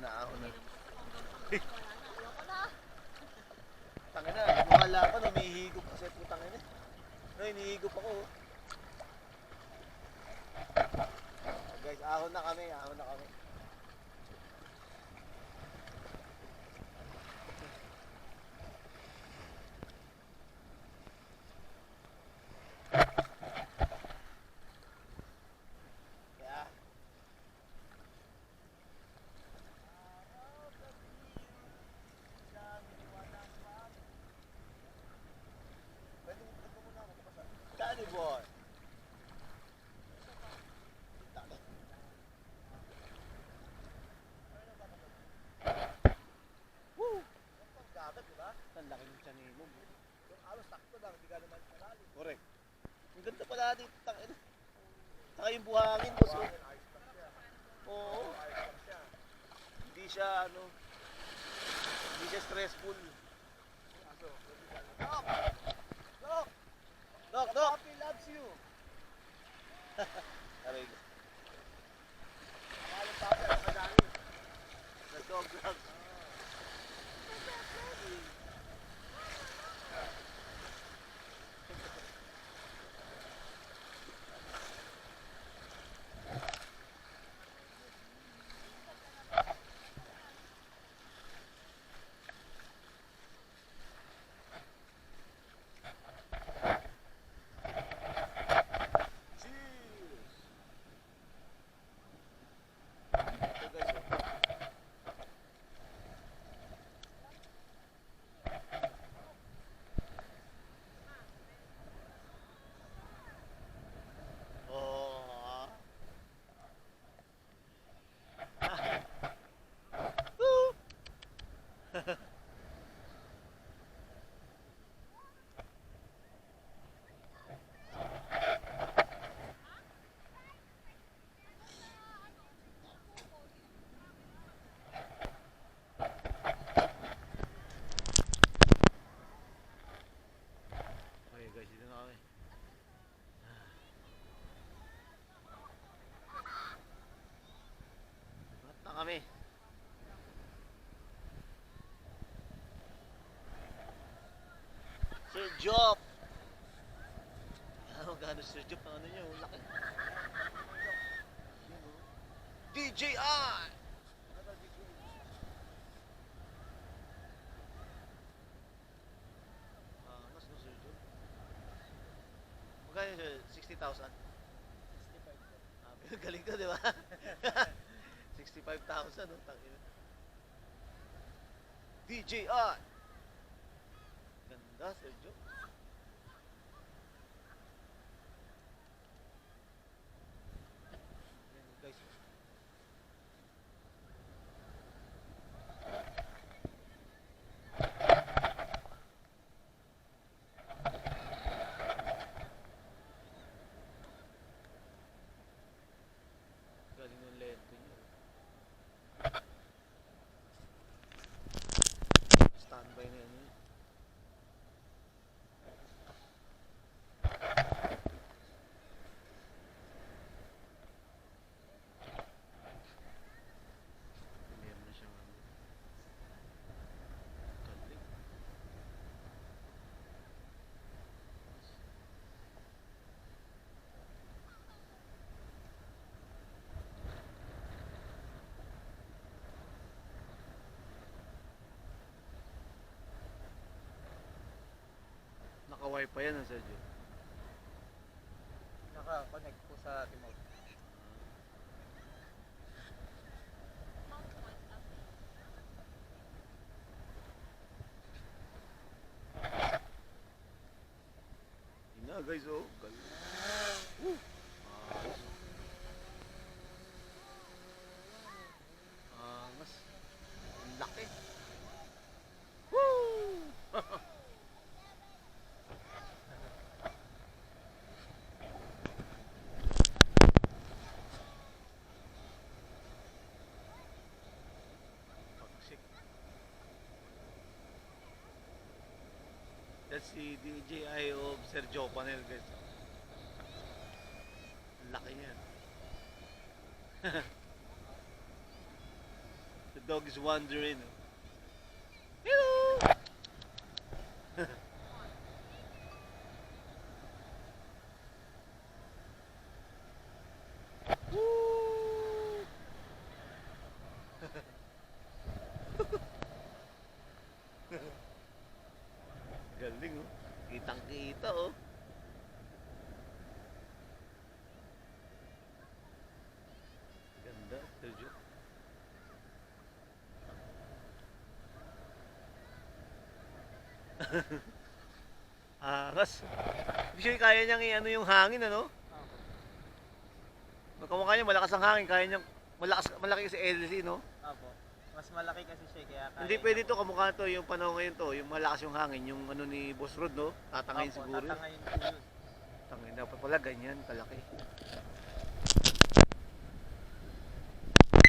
ahon na. Tangin na, lumala pa, humihigop kasi putang ina. No, hinihigop ako. Guys, ahon na kami, ahon na kami. Danny boy. Woo! Ang gabat, di ba? Ang laki ng tiyanin mo. Yung alos sakto lang, hindi ka naman malalim. Correct. Ang ganda pala dito, tangin. Saka yung buhangin, boss. Oo. Hindi siya, hindi siya stressful. Doc! Doc! Doc! Doc! Puppy loves you! Aray ko. Mahalong puppy, ang kadami. The dog loves. Kami. Sir Job. Magkano Sir Job ang ano nyo? Laki. DJI. Mas no Sir Job. Magkano Sir? 60,000? 65. Galing ka, di ba? 65,000, no? Tangina. DJI. Ganda, Sergio. Ayan, guys. Galing ng lento nyo. Standby na yan. Meron na siyang kadlik. Naka-wifi yan, Sergio. Naka-connect po sa remote. Yun na guys, oh. Woo! Angas. Ang laki. Woo! That's the DJI of Sergio Panel, guys. Laki niyan. The dog is wandering. Hello! Woo! Galing oh. Kitang-kita oh. Ganda, Sergio. Angas. Ibig kaya niyang i-ano yung hangin, ano? Magkamukha niya, malakas ang hangin. Kaya niyang, malaki kasi LC, no? Opo. Mas malaki kasi siya kaya kaya. Hindi pwede to, kamukha to, yung panahon ngayon to, yung malakas yung hangin, yung ano ni Boss Rod, no? Tatangayin Opo, siguro. tatangayin po yun. Tangin, dapat pala ganyan, kalaki.